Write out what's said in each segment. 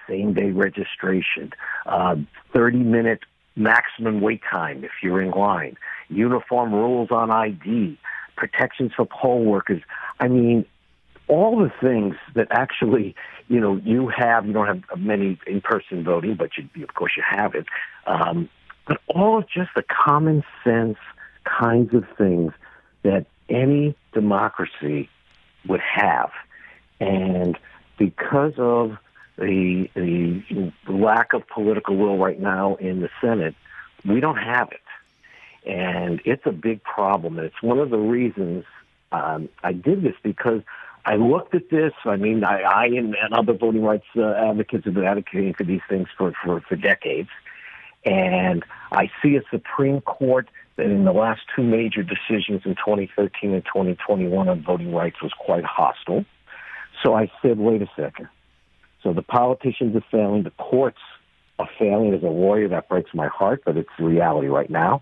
same-day registration, 30-minute maximum wait time if you're in line, uniform rules on ID, protections for poll workers. I mean, all the things that actually, you don't have many in-person voting, but of course you have it. But all of just the common sense kinds of things that any democracy would have. And because of the lack of political will right now in the Senate, we don't have it. And it's a big problem. And it's one of the reasons I did this, because I looked at this. I mean, I and other voting rights advocates have been advocating for these things for decades. And I see a Supreme Court that in the last two major decisions in 2013 and 2021 on voting rights was quite hostile. So I said, wait a second. So the politicians are failing. The courts are failing. As a lawyer, that breaks my heart, but it's the reality right now.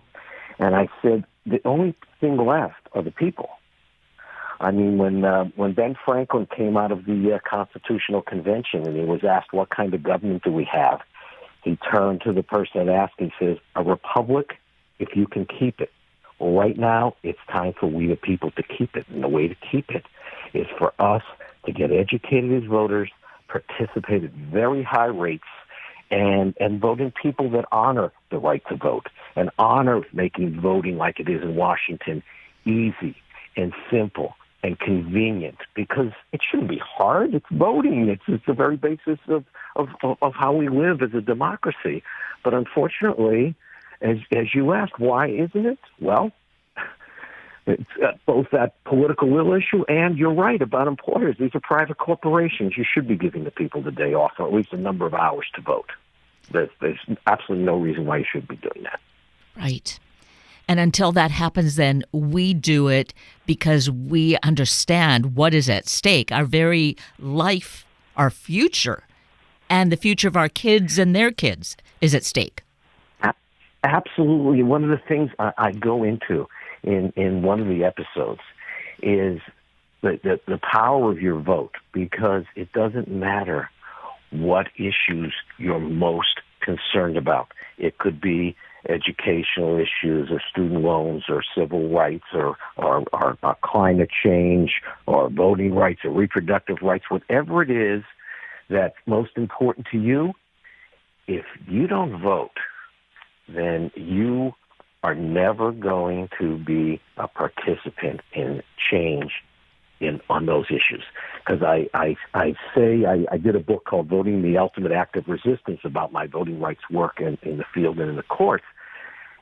And I said, the only thing left are the people. I mean, when Ben Franklin came out of the Constitutional Convention and he was asked, what kind of government do we have? He turned to the person that asked, he says, a republic, if you can keep it. Well, right now, it's time for we the people to keep it. And the way to keep it is for us to get educated as voters, participate at very high rates, and vote in people that honor the right to vote and honor making voting like it is in Washington easy and simple and convenient, because it shouldn't be hard. It's voting. It's the very basis of how we live as a democracy. But unfortunately, as you asked, why isn't it? Well, it's both that political will issue, and you're right about employers. These are private corporations. You should be giving the people the day off, or at least a number of hours to vote. There's absolutely no reason why you should be doing that. Right. And until that happens, then we do it because we understand what is at stake. Our very life, our future, and the future of our kids and their kids is at stake. Absolutely. One of the things I go into in one of the episodes is the power of your vote, because it doesn't matter what issues you're most concerned about. It could be educational issues or student loans or civil rights or climate change or voting rights or reproductive rights, whatever it is that's most important to you. If you don't vote, then you are never going to be a participant in change on those issues. Because I did a book called Voting the Ultimate Act of Resistance about my voting rights work in the field and in the courts.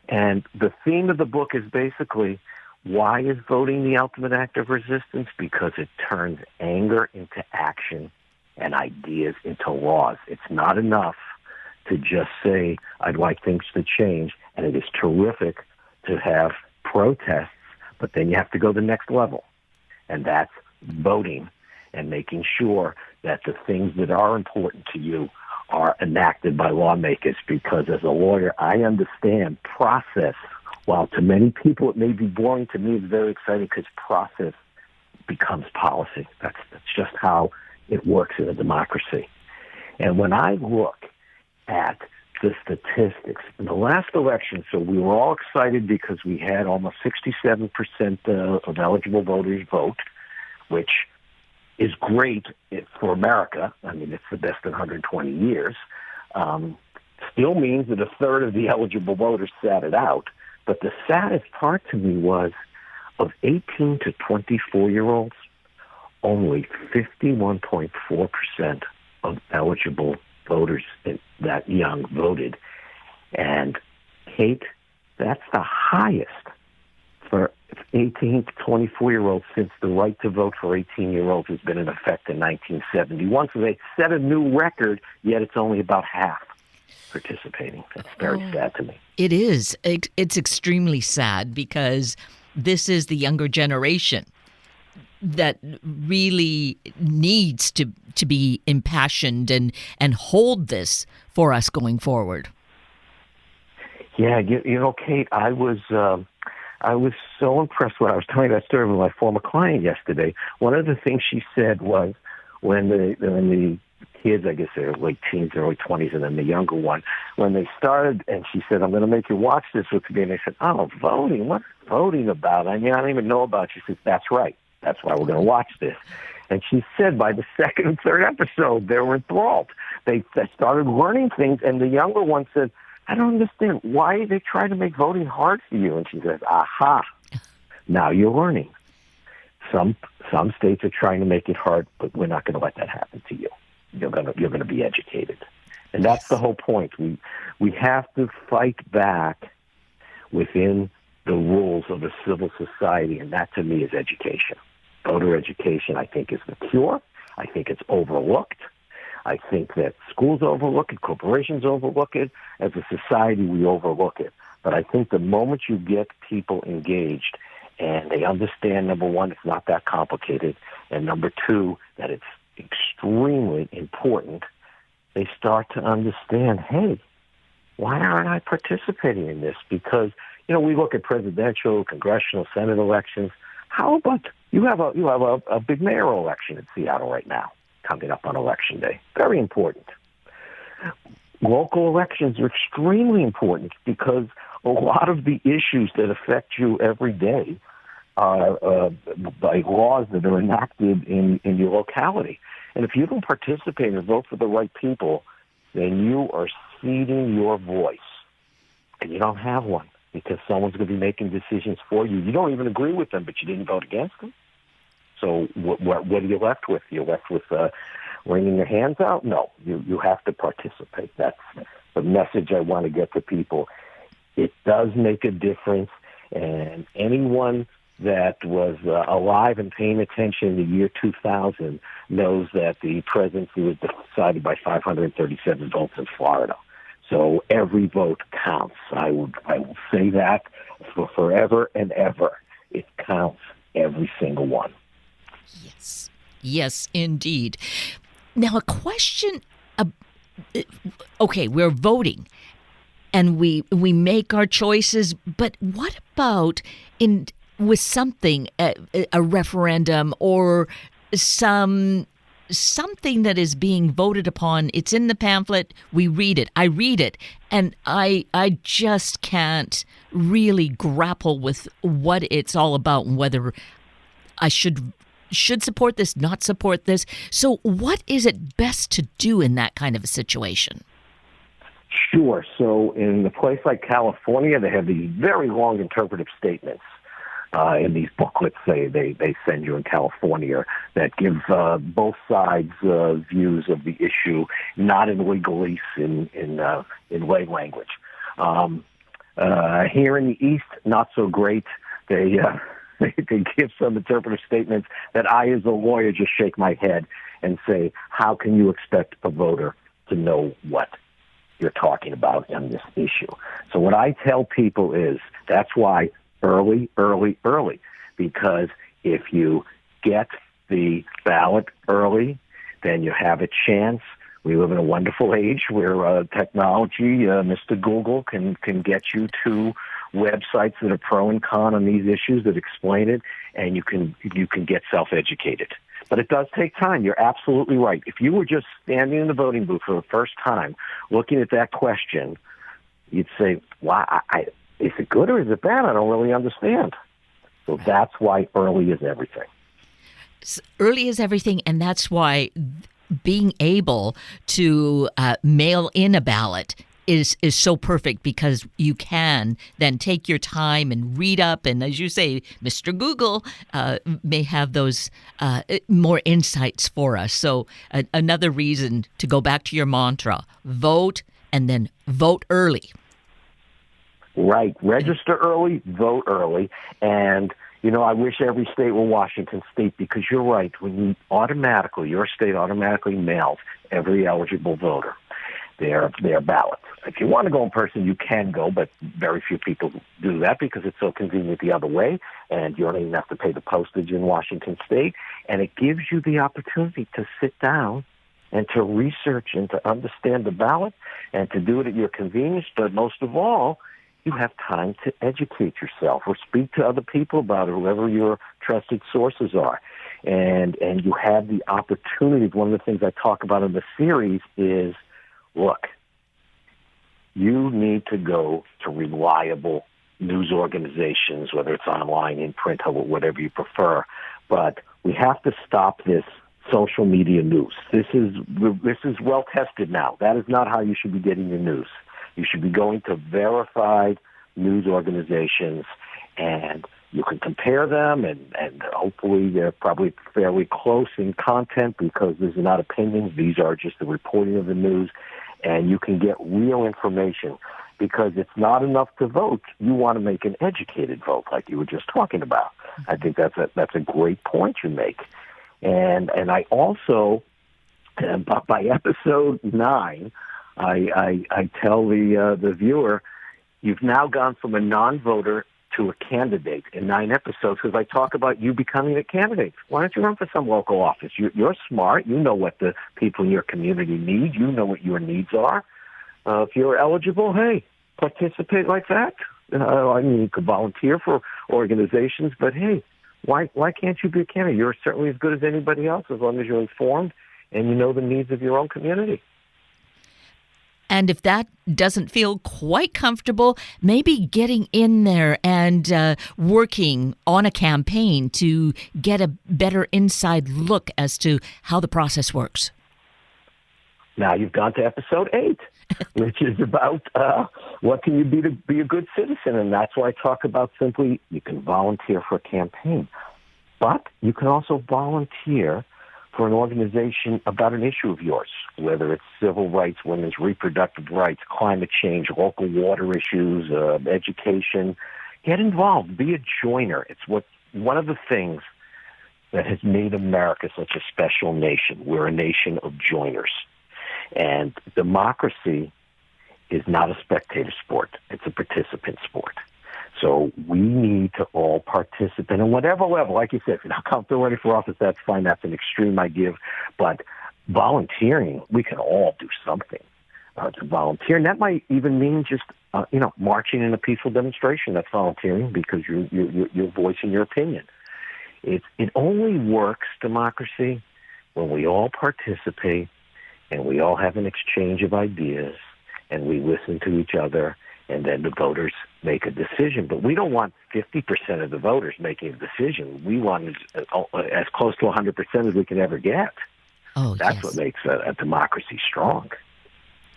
And the theme of the book is basically, why is voting the ultimate act of resistance? Because it turns anger into action and ideas into laws. It's not enough to just say, I'd like things to change. And it is terrific to have protests, but then you have to go the next level. And that's voting and making sure that the things that are important to you are enacted by lawmakers. Because as a lawyer, I understand process. While to many people it may be boring, to me it's very exciting, because process becomes policy. That's just how it works in a democracy. And when I look at the statistics in the last election, so we were all excited because we had almost 67% of eligible voters vote, which is great for America. I mean, it's the best in 120 years. Still means that a third of the eligible voters sat it out. But the saddest part to me was, of 18 to 24-year-olds, only 51.4% of eligible voters that young voted. And, Kate, that's the highest for 18 to 24-year-olds since the right to vote for 18-year-olds has been in effect in 1971. So they set a new record, yet it's only about half participating. That's very sad to me. It is. It's extremely sad, because this is the younger generation that really needs to be impassioned and hold this for us going forward. Yeah, Kate, I was so impressed when I was telling that story with my former client yesterday. One of the things she said was, when the kids, I guess they're late teens, early 20s, and then the younger one, when they started, and she said, I'm going to make you watch this with me. And I said, oh, voting? What's voting about? I mean, I don't even know about it. She says, that's right. That's why we're going to watch this. And she said by the second and third episode, they were enthralled. They started learning things, and the younger one said, I don't understand. Why they try to make voting hard for you? And she says, aha, now you're learning. Some states are trying to make it hard, but we're not going to let that happen to you. You're going to be educated. And that's the whole point. We have to fight back within the rules of a civil society, and that to me is education. Voter education, I think, is the cure. I think it's overlooked. I think that schools overlook it, corporations overlook it. As a society, we overlook it. But I think the moment you get people engaged and they understand, number one, it's not that complicated, and number two, that it's extremely important, they start to understand, hey, why aren't I participating in this? Because, we look at presidential, congressional, Senate elections. How about you have a big mayoral election in Seattle right now, coming up on Election Day. Very important. Local elections are extremely important because a lot of the issues that affect you every day are by laws that are enacted in your locality. And if you don't participate and vote for the right people, then you are ceding your voice. And you don't have one because someone's going to be making decisions for you. You don't even agree with them, but you didn't vote against them. So what are you left with? You're left with wringing your hands out? No, you have to participate. That's the message I want to get to people. It does make a difference, and anyone that was alive and paying attention in the year 2000 knows that the presidency was decided by 537 votes in Florida. So every vote counts. I will say that for forever and ever. It counts, every single one. Yes, indeed. Now, a question. Okay, we're voting, and we make our choices. But what about with something, a referendum or something that is being voted upon? It's in the pamphlet. We read it. I read it, and I just can't really grapple with what it's all about and whether I should support this, not support this. So what is it best to do in that kind of a situation? Sure. So in a place like California, they have these very long interpretive statements in these booklets they send you in California that give both sides views of the issue, not in legalese, in lay language. Here in the East, not so great. They give some interpretive statements that I, as a lawyer, just shake my head and say, how can you expect a voter to know what you're talking about on this issue? So what I tell people is that's why early, because if you get the ballot early, then you have a chance. We live in a wonderful age where technology, Mr. Google, can get you to websites that are pro and con on these issues that explain it, and you can get self-educated. But it does take time. You're absolutely right. If you were just standing in the voting booth for the first time, looking at that question, you'd say, "Wow, is it good or is it bad? I don't really understand." So that's why early is everything. Early is everything, and that's why being able to mail in a ballot is so perfect, because you can then take your time and read up, and as you say, Mr. Google may have those more insights for us. So another reason to go back to your mantra: vote, and then vote early. Right. Register early, vote early, and I wish every state were Washington State, because you're right. When your state automatically mails every eligible voter their ballot. If you want to go in person, you can go, but very few people do that because it's so convenient the other way, and you don't even have to pay the postage in Washington State. And it gives you the opportunity to sit down and to research and to understand the ballot and to do it at your convenience. But most of all, you have time to educate yourself or speak to other people about it, whoever your trusted sources are. and you have the opportunity. One of the things I talk about in the series is, look, you need to go to reliable news organizations, whether it's online, in print, or whatever you prefer. But we have to stop this social media news. This is well tested now. That is not how you should be getting your news. You should be going to verified news organizations, and you can compare them, and hopefully they're probably fairly close in content because these are not opinions. These are just the reporting of the news, and you can get real information because it's not enough to vote. You want to make an educated vote like you were just talking about. I think that's a great point you make. And I also, by episode 9, I tell the viewer, you've now gone from a non-voter to a candidate in 9 episodes because I talk about you becoming a candidate. Why don't you run for some local office? You're smart. You know what the people in your community need. You know what your needs are. If you're eligible, hey, participate like that. I mean, you could volunteer for organizations, but hey, why can't you be a candidate? You're certainly as good as anybody else as long as you're informed and you know the needs of your own community. And if that doesn't feel quite comfortable, maybe getting in there and working on a campaign to get a better inside look as to how the process works. Now you've gone to episode 8, which is about what can you do to be a good citizen. And that's why I talk about simply you can volunteer for a campaign, but you can also volunteer for an organization about an issue of yours, whether it's civil rights, women's reproductive rights, climate change, local water issues, education. Get involved. Be a joiner. It's one of the things that has made America such a special nation. We're a nation of joiners. And democracy is not a spectator sport. It's a participant sport. So we need to all participate on whatever level. Like you said, if you're not comfortable running for office, that's fine. That's an extreme I give. But volunteering, we can all do something to volunteer. And that might even mean just, marching in a peaceful demonstration. That's volunteering because you're voicing your opinion. It only works, democracy, when we all participate and we all have an exchange of ideas and we listen to each other, and then the voters make a decision. But we don't want 50% of the voters making a decision. We want as close to 100% as we can ever get. Oh, That's yes. what makes a democracy strong.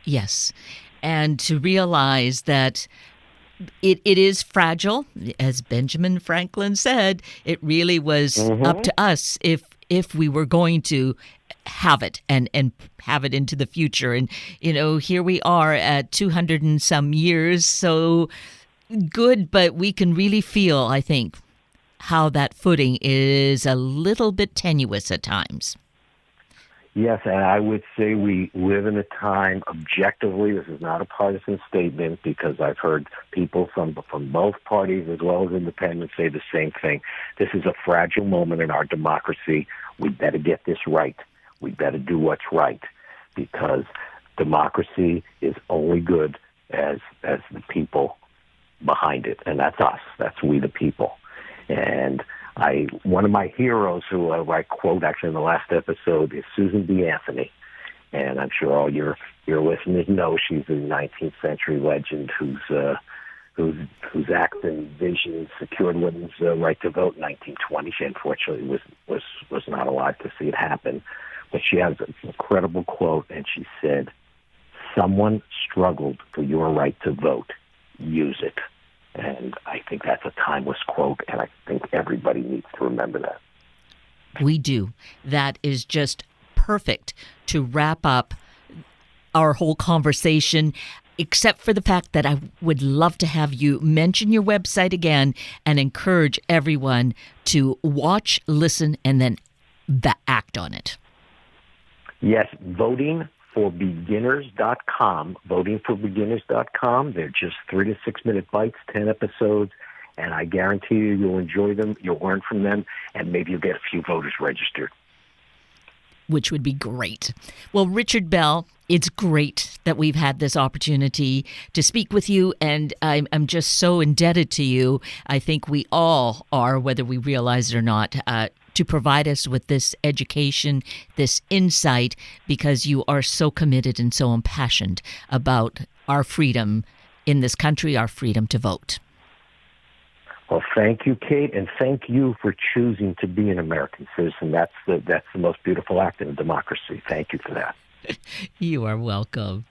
Yes. And to realize that it is fragile, as Benjamin Franklin said, it really was up to us if we were going to have it and have it into the future. And, here we are at 200 and some years. So good, but we can really feel, I think, how that footing is a little bit tenuous at times. Yes, and I would say we live in a time, objectively, this is not a partisan statement because I've heard people from both parties as well as independents say the same thing. This is a fragile moment in our democracy. We better get this right. We better do what's right because democracy is only good as the people behind it, and that's us. That's we the people. And one of my heroes who I quote actually in the last episode is Susan B. Anthony. And I'm sure all your listeners know she's a 19th century legend whose acts and vision secured women's right to vote in 1920. She unfortunately was not alive to see it happen. But she has an incredible quote, and she said, "Someone struggled for your right to vote. Use it." And I think that's a timeless quote, and I think everybody needs to remember that. We do. That is just perfect to wrap up our whole conversation, except for the fact that I would love to have you mention your website again and encourage everyone to watch, listen, and then act on it. Yes, votingforbeginners.com, votingforbeginners.com. They're just 3 to 6 minute bites, 10 episodes, and I guarantee you'll enjoy them, you'll learn from them, and maybe you'll get a few voters registered. Which would be great. Well, Richard Bell, it's great that we've had this opportunity to speak with you, and I'm just so indebted to you. I think we all are, whether we realize it or not, to provide us with this education, this insight, because you are so committed and so impassioned about our freedom in this country, our freedom to vote. Well, thank you, Kate, and thank you for choosing to be an American citizen. That's the most beautiful act in a democracy. Thank you for that. You are welcome.